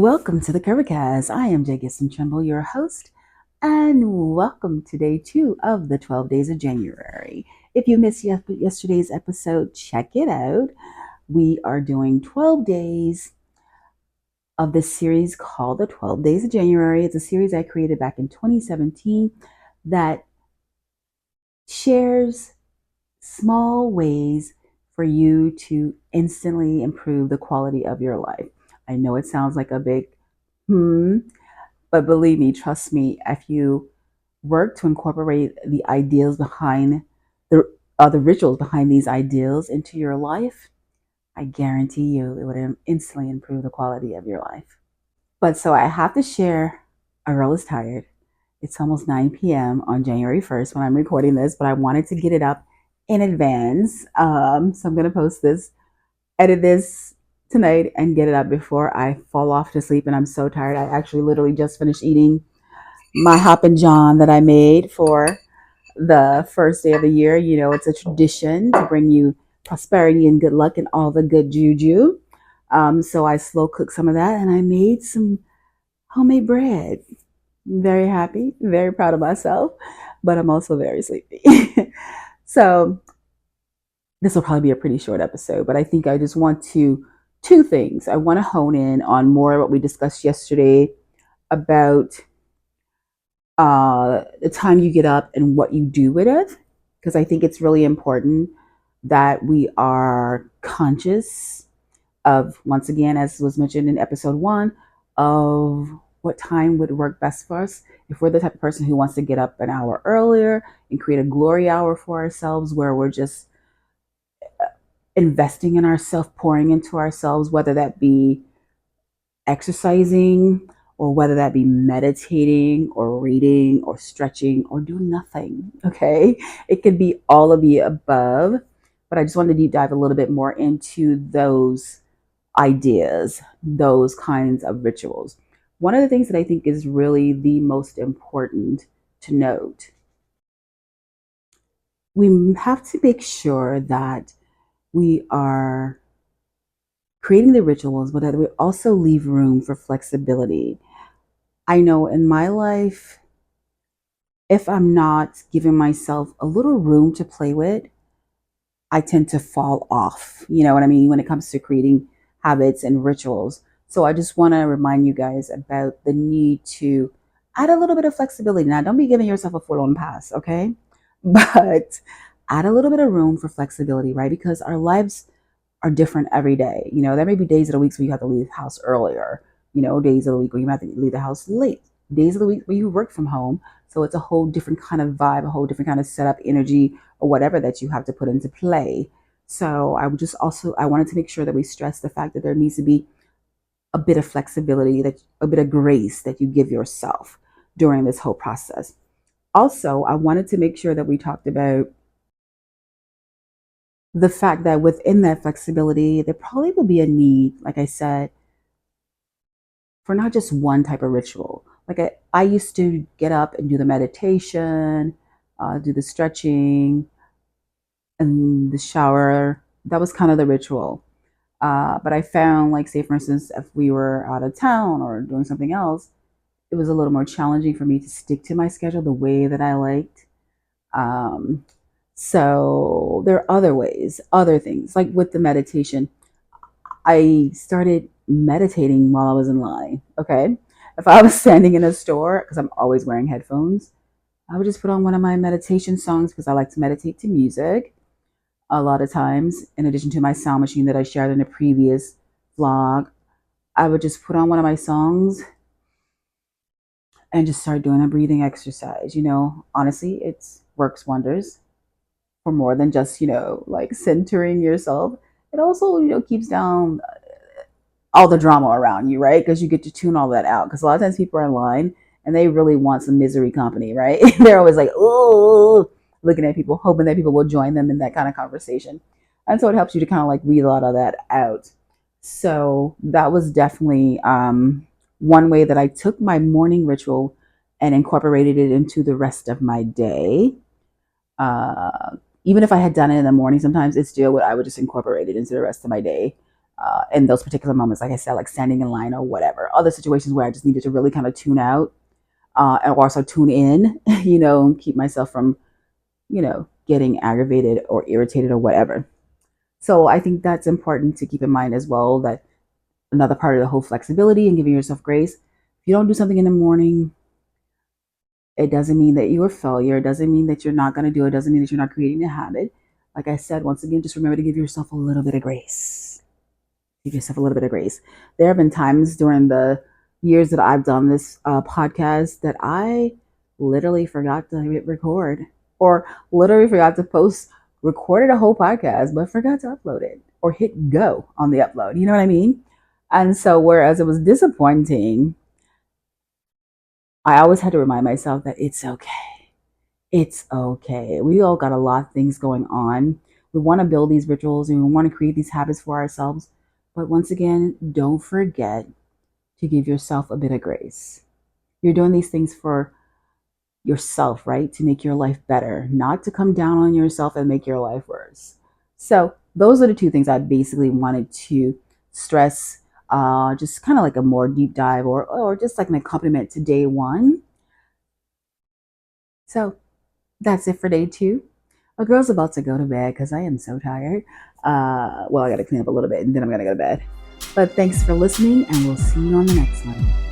Welcome to the CurvaCast. I am Jay Gisson Trumbull, your host, and welcome to day 2 of the 12 days of January. If you missed yesterday's episode, check it out. We are doing 12 days of this series called the 12 Days of January. It's a series I created back in 2017 that shares small ways for you to instantly improve the quality of your life. I know it sounds like a big but believe me, trust me, if you work to incorporate the ideals behind the rituals behind these ideals into your life, I guarantee you it would instantly improve the quality of your life. But so I have to share, a girl is tired. It's almost 9 p.m. on January 1st when I'm recording this, but I wanted to get it up in advance. So I'm going to post this, edit this tonight, and get it up before I fall off to sleep. And I'm so tired. I actually literally just finished eating my Hoppin' John that I made for the first day of the year. You know, it's a tradition to bring you prosperity and good luck and all the good juju. So I slow cooked some of that and I made some homemade bread. Very happy, very proud of myself, but I'm also very sleepy. So this will probably be a pretty short episode, but I think I just want to two things. I want to hone in on more what we discussed yesterday about the time you get up and what you do with it, because I think it's really important that we are conscious of, once again, as was mentioned in episode 1, of what time would work best for us. If we're the type of person who wants to get up an hour earlier and create a glory hour for ourselves where we're just investing in ourselves, pouring into ourselves, whether that be exercising or whether that be meditating or reading or stretching or doing nothing. Okay. It could be all of the above, but I just wanted to deep dive a little bit more into those ideas, those kinds of rituals. One of the things that I think is really the most important to note, we have to make sure that we are creating the rituals, but that we also leave room for flexibility. I know in my life, if I'm not giving myself a little room to play with, I tend to fall off. You know what I mean? When it comes to creating habits and rituals. So I just want to remind you guys about the need to add a little bit of flexibility. Now, don't be giving yourself a full on pass, okay? But add a little bit of room for flexibility, right? Because our lives are different every day. You know, there may be days of the week where you have to leave the house earlier, you know, days of the week where you have to leave the house late, days of the week where you work from home. So it's a whole different kind of vibe, a whole different kind of setup, energy, or whatever that you have to put into play. So I wanted to make sure that we stress the fact that there needs to be a bit of flexibility, that a bit of grace that you give yourself during this whole process. Also, I wanted to make sure that we talked about the fact that within that flexibility, there probably will be a need, like I said, for not just one type of ritual. Like I used to get up and do the meditation, do the stretching, and the shower. That was kind of the ritual. But I found, like, say, for instance, if we were out of town or doing something else, it was a little more challenging for me to stick to my schedule the way that I liked. Um, so there are other ways, other things, like with the meditation. I started meditating while I was in line. Okay. If I was standing in a store, because I'm always wearing headphones, I would just put on one of my meditation songs because I like to meditate to music a lot of times. In addition to my sound machine that I shared in a previous vlog, I would just put on one of my songs and just start doing a breathing exercise. You know, honestly, it works wonders for more than just, like centering yourself. It also, keeps down all the drama around you, right? Because you get to tune all that out. Because a lot of times people are in line and they really want some misery company, right? They're always like, oh, looking at people, hoping that people will join them in that kind of conversation. And so it helps you to kind of like weed a lot of that out. So that was definitely one way that I took my morning ritual and incorporated it into the rest of my day. Even if I had done it in the morning, sometimes it's still what I would just incorporate it into the rest of my day. in those particular moments, like I said, like standing in line or whatever. Other situations where I just needed to really kind of tune out and also tune in, and keep myself from, getting aggravated or irritated or whatever. So I think that's important to keep in mind as well, that another part of the whole flexibility and giving yourself grace. If you don't do something in the morning, it doesn't mean that you're a failure. It doesn't mean that you're not going to do it. It doesn't mean that you're not creating a habit. Like I said, once again, just remember to give yourself a little bit of grace. Give yourself a little bit of grace. There have been times during the years that I've done this podcast that I literally forgot to hit record, or literally forgot to post, recorded a whole podcast, but forgot to upload it or hit go on the upload. You know what I mean? And so, whereas it was disappointing, I always had to remind myself that it's okay. It's okay. We all got a lot of things going on. We want to build these rituals and we want to create these habits for ourselves. But once again, don't forget to give yourself a bit of grace. You're doing these things for yourself, right? To make your life better, not to come down on yourself and make your life worse. So, those are the two things I basically wanted to stress. Just kind of like a more deep dive, or just like an accompaniment to day one. So, that's it for day two. A girl's about to go to bed because I am so tired. Well, I got to clean up a little bit and then I'm going to go to bed. But thanks for listening, and we'll see you on the next one.